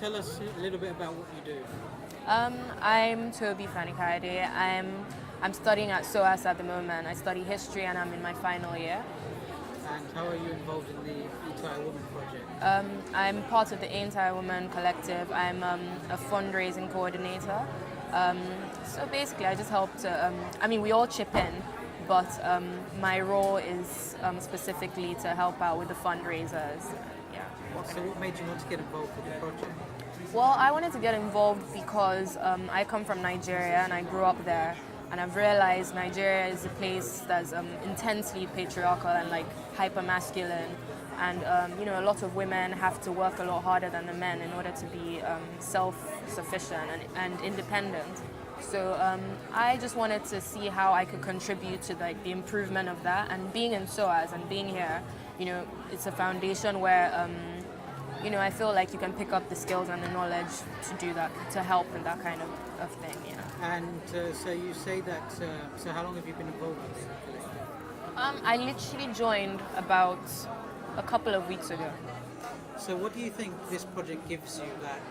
Tell us a little bit about what you do. I'm Tobiloba Fani Kayode. I'm studying at SOAS at the moment. I study history and I'm in my final year. And how are you involved in the Entire Woman project? I'm part of the Entire Woman Collective. I'm a fundraising coordinator. Um, so basically, I just help to. We all chip in, but my role is specifically to help out with the fundraisers. Yeah. So what made you want to get involved with the project? Well, I wanted to get involved because I come from Nigeria and I grew up there, and I've realized Nigeria is a place that's intensely patriarchal and like hyper masculine, and a lot of women have to work a lot harder than the men in order to be self-sufficient and independent. So I just wanted to see how I could contribute to like the improvement of that, and being in SOAS and being here, it's a foundation where. I feel like you can pick up the skills and the knowledge to do that, to help in that kind of thing, And so you say that, so how long have you been involved with this collective? I literally joined about a couple of weeks ago. So what do you think this project gives you that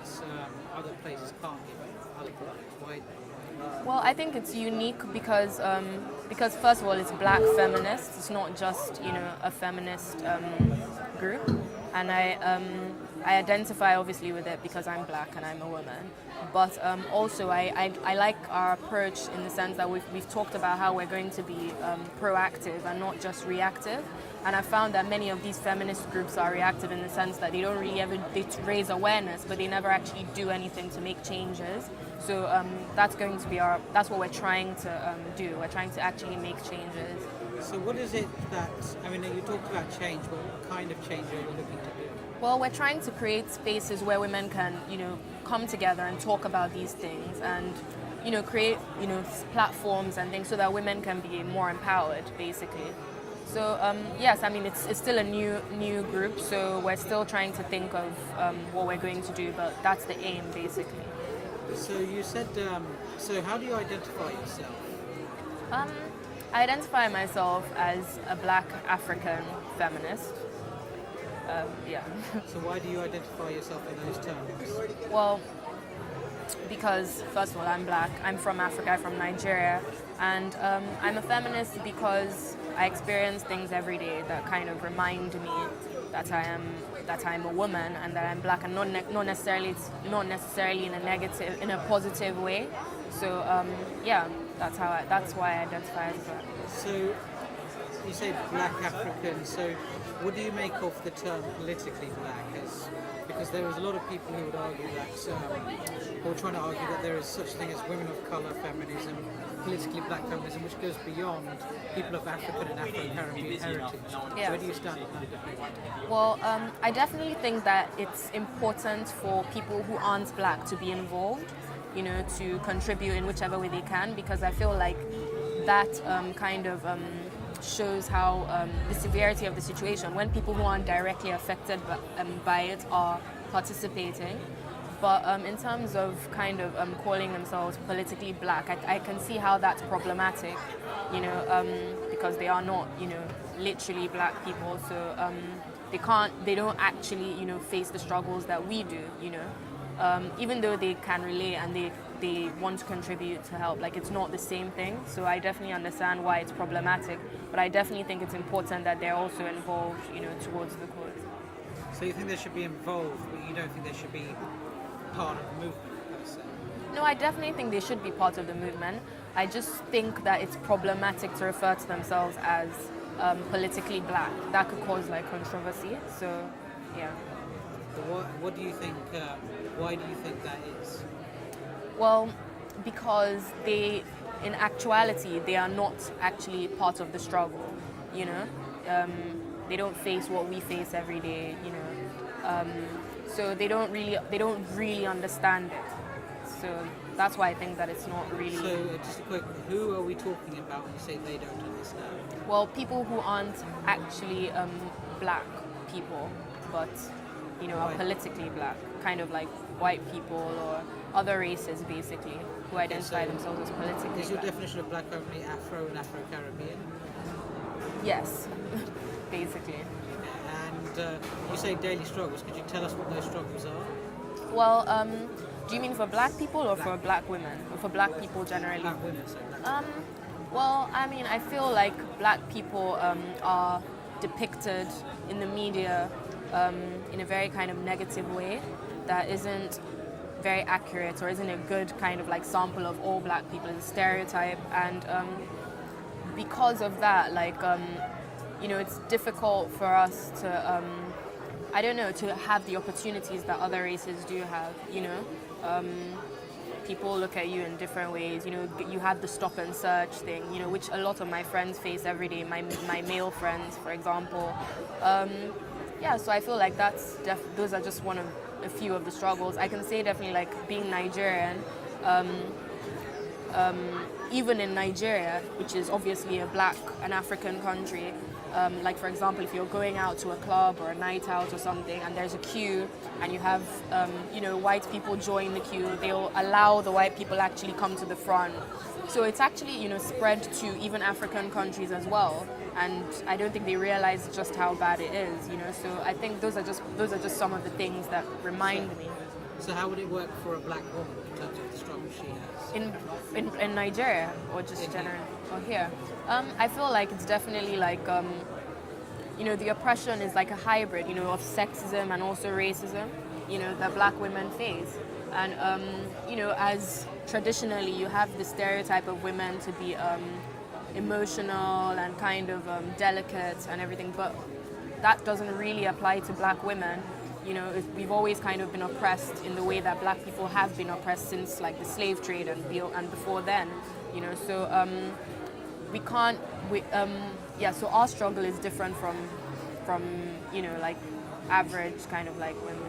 other places can't give you, other projects? Why? Well, I think it's unique because first of all, it's black feminists. It's not just a feminist group, and I identify obviously with it because I'm black and I'm a woman. But also, I like our approach in the sense that we've talked about how we're going to be proactive and not just reactive. And I found that many of these feminist groups are reactive in the sense that they don't really ever they raise awareness, but they never actually do anything to make changes. So that's going to be that's what we're trying to do. We're trying to actually make changes. So what is it that, you talked about change, but what kind of change are you looking to do? Well, we're trying to create spaces where women can, come together and talk about these things and, create, platforms and things so that women can be more empowered, basically. So yes, it's still a new group, so we're still trying to think of what we're going to do, but that's the aim, basically. So you said, so how do you identify yourself? I identify myself as a black African feminist. Yeah. So why do you identify yourself in those terms? Well, because first of all, I'm black. I'm from Africa. I'm from Nigeria, and I'm a feminist because I experience things every day that kind of remind me that I'm a woman and that I'm black, and not necessarily in a positive way. So yeah, that's why I identify as black. So you say black African, so what do you make of the term politically black? Because there is a lot of people who would argue that, who are trying to argue that there is such thing as women of colour feminism, politically black feminism, which goes beyond people of African and Afro-Caribbean heritage. Yeah. Where do you stand on that debate? Well, I definitely think that it's important for people who aren't black to be involved, to contribute in whichever way they can, because I feel like that kind of shows how the severity of the situation when people who aren't directly affected by it are participating. But in terms of kind of calling themselves politically black, I can see how that's problematic, because they are not, literally black people. So they don't actually, face the struggles that we do, even though they can relate and they want to contribute to help. Like, it's not the same thing. So I definitely understand why it's problematic, but I definitely think it's important that they're also involved, towards the cause. So you think they should be involved, but you don't think they should be part of the movement, per se? No, I definitely think they should be part of the movement. I just think that it's problematic to refer to themselves as politically black. That could cause like controversy. So, yeah. But what do you think? Why do you think that is? Well, because in actuality, they are not actually part of the struggle. They don't face what we face every day. So they don't really understand it. So that's why I think that it's not really. So just a quick, who are we talking about when you say they don't understand? Well, people who aren't actually black people, but are politically black, kind of like white people or other races, basically, who identify themselves as politically black. Is your definition of black only Afro and Afro-Caribbean? Yes, basically. And you say daily struggles. Could you tell us what those struggles are? Well, do you mean for black people or for black women? Or for black people generally? Black women, so black Well, I mean, I feel like black people are depicted in the media in a very kind of negative way that isn't very accurate or isn't a good kind of like sample of all black people. It's a stereotype, and because of that, like, it's difficult for us to, I don't know, to have the opportunities that other races do have, People look at you in different ways. You have the stop and search thing, which a lot of my friends face every day, my male friends, for example. So I feel like those are just a few of the struggles. I can say definitely like being Nigerian, even in Nigeria, which is obviously an African country, like for example, if you're going out to a club or a night out or something and there's a queue and you have, white people join the queue, they'll allow the white people actually come to the front. So it's actually, spread to even African countries as well. And I don't think they realize just how bad it is, So I think those are just some of the things that remind me. So how would it work for a black woman in terms of the struggle she has? In Nigeria or just generally or here? I feel like it's definitely like the oppression is like a hybrid, of sexism and also racism, that black women face. And as traditionally you have the stereotype of women to be emotional and kind of delicate and everything, but that doesn't really apply to black women. We've always kind of been oppressed in the way that black people have been oppressed since like the slave trade and before then, So we can't. So our struggle is different from like average kind of like women.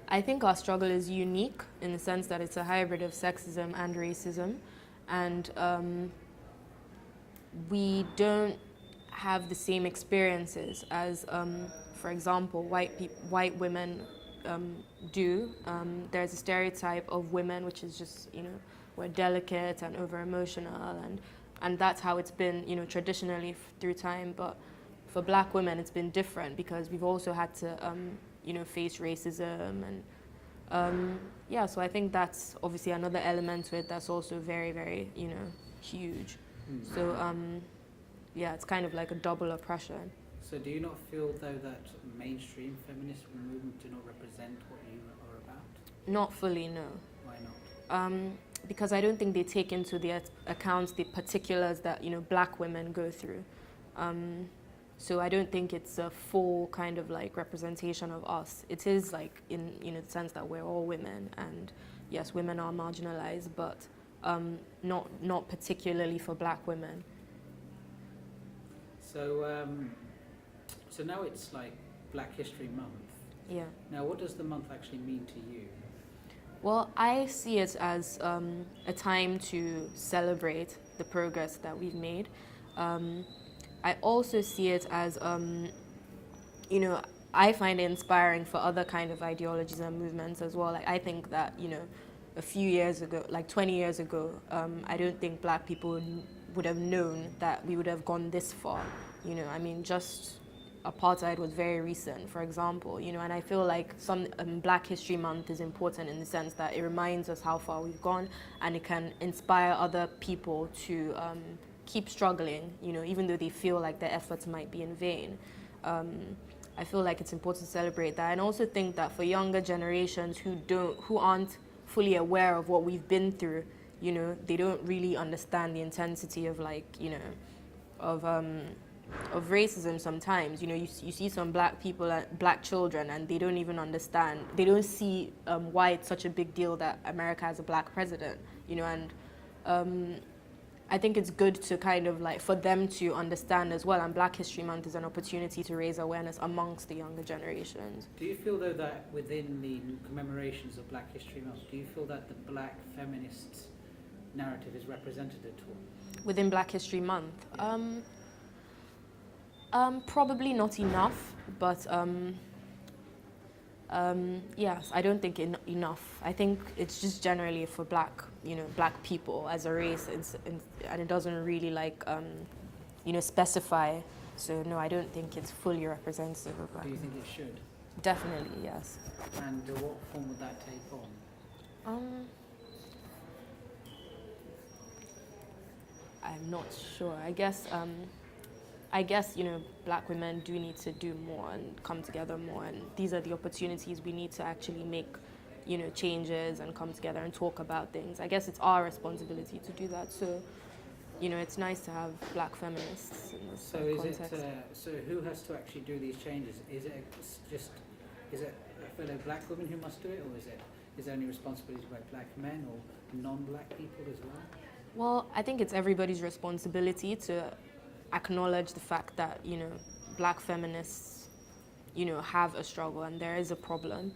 I think our struggle is unique in the sense that it's a hybrid of sexism and racism, and we don't have the same experiences as, for example, white women do. There's a stereotype of women which is just, we're delicate and over emotional, and that's how it's been, traditionally through time. But for black women, it's been different because we've also had to, face racism and so I think that's obviously another element to it that's also very, very, huge. So it's kind of like a double oppression. So do you not feel though that mainstream feminist movement do not represent what you are about? Not fully, no. Why not? Because I don't think they take into the account the particulars that black women go through. So I don't think it's a full kind of like representation of us. It is like in the sense that we're all women, and yes, women are marginalized, but not particularly for black women. So so now it's like Black History Month. Yeah. Now what does the month actually mean to you? Well, I see it as a time to celebrate the progress that we've made. I also see it as, I find it inspiring for other kind of ideologies and movements as well. Like I think that, a few years ago, like 20 years ago, I don't think black people would have known that we would have gone this far. Just apartheid was very recent, for example, and I feel like some Black History Month is important in the sense that it reminds us how far we've gone, and it can inspire other people to keep struggling, even though they feel like their efforts might be in vain. I feel like it's important to celebrate that, and also think that for younger generations who aren't fully aware of what we've been through, they don't really understand the intensity of of racism sometimes. You see some black people, black children, and they don't even understand. They don't see why it's such a big deal that America has a black president. And I think it's good to kind of like for them to understand as well. And Black History Month is an opportunity to raise awareness amongst the younger generations. Do you feel though that within the commemorations of Black History Month, do you feel that the black feminist narrative is represented at all? Within Black History Month? Yeah. Probably not enough, but yes, I don't think enough. I think it's just generally for black people as a race, and it doesn't really specify. So no, I don't think it's fully representative of black. Do you think it should? Definitely, yes. And what form would that take on? Um, I'm not sure. I guess, black women do need to do more and come together more, and these are the opportunities we need to actually make, changes and come together and talk about things. I guess it's our responsibility to do that. So, it's nice to have black feminists in this So is context. so who has to actually do these changes? Is it a fellow black women who must do it, or is there any responsibility by black men or non-black people as well? Well, I think it's everybody's responsibility to acknowledge the fact that, black feminists, have a struggle and there is a problem.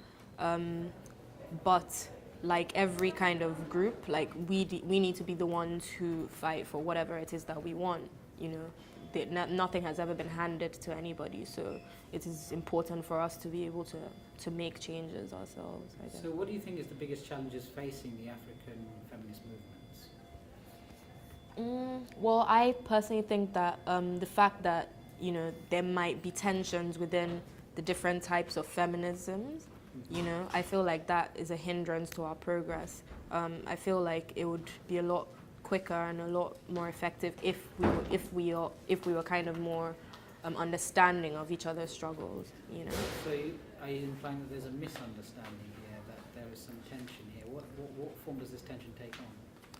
But like every kind of group, like we need to be the ones who fight for whatever it is that we want, nothing has ever been handed to anybody, so it is important for us to be able to make changes ourselves, I guess. So what do you think is the biggest challenges facing the African feminist movements? Well, I personally think that the fact that there might be tensions within the different types of feminisms, I feel like that is a hindrance to our progress. I feel like it would be a lot quicker and a lot more effective if we were kind of more understanding of each other's struggles. So are you implying that there's a misunderstanding here, that there is some tension here? What form does this tension take on?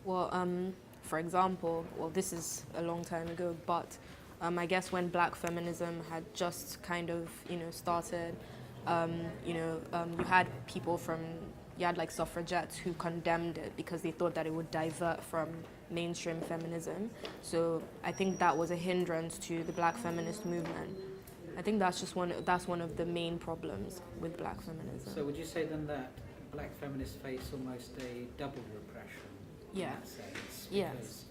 Well, for example, this is a long time ago, but I guess when black feminism had just kind of, started, you had you had like suffragettes who condemned it because they thought that it would divert from mainstream feminism. So I think that was a hindrance to the black feminist movement. I think that's one of the main problems with black feminism. So would you say then that black feminists face almost a double repression? Yeah. In that sense, Yes. because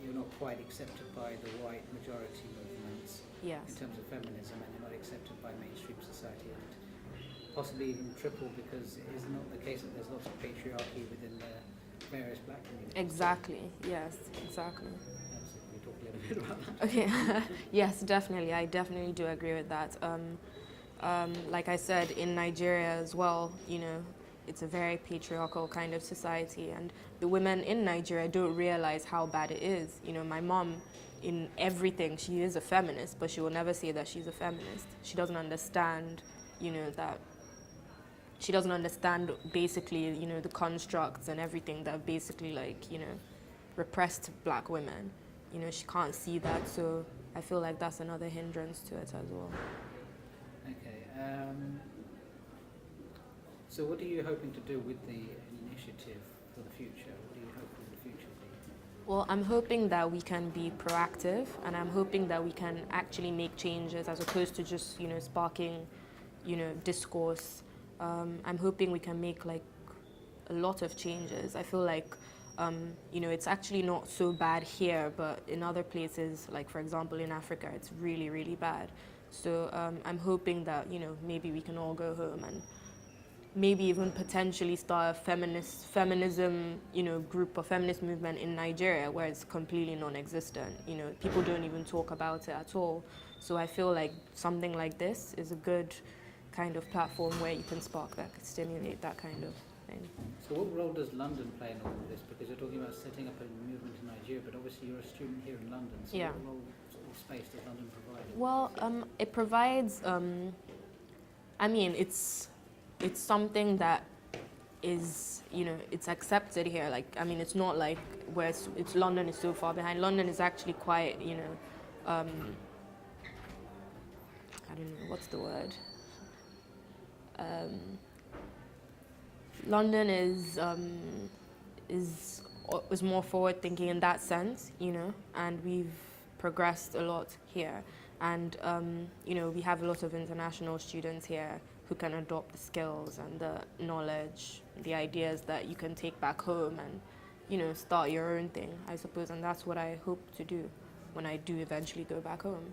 you're not quite accepted by the white majority movements Yes. in terms of feminism, and you're not accepted by mainstream society, and possibly even triple, because it is not the case that there's lots of patriarchy within the various black communities. Exactly. Yes. Exactly. Absolutely. We talk a little bit about that. Okay. Yes, definitely. I definitely do agree with that. Like I said, in Nigeria as well, it's a very patriarchal kind of society, and the women in Nigeria don't realize how bad it is. My mom, in everything, she is a feminist, but she will never say that she's a feminist. She doesn't understand, that she doesn't understand basically, the constructs and everything that basically repressed black women. She can't see that, so I feel like that's another hindrance to it as well. Okay. So what are you hoping to do with the initiative for the future? What do you hope for the future will be? Well, I'm hoping that we can be proactive, and I'm hoping that we can actually make changes as opposed to just, sparking, discourse. I'm hoping we can make like a lot of changes. I feel like, it's actually not so bad here, but in other places, like for example in Africa, it's really, really bad. So I'm hoping that, maybe we can all go home and maybe even potentially start a feminism, group or feminist movement in Nigeria where it's completely non-existent. People don't even talk about it at all. So I feel like something like this is a good kind of platform where you can spark that, stimulate that kind of thing. So what role does London play in all of this? Because you're talking about setting up a movement in Nigeria, but obviously you're a student here in London, so Yeah. what role or space does London provide? Well, it provides, it's something that is, it's accepted here. Like, it's not like where it's London is so far behind. London is actually quite, I don't know, what's the word? London is more forward thinking in that sense, and we've progressed a lot here. And, we have a lot of international students here who can adopt the skills and the knowledge, the ideas that you can take back home and, start your own thing, I suppose. And that's what I hope to do when I do eventually go back home.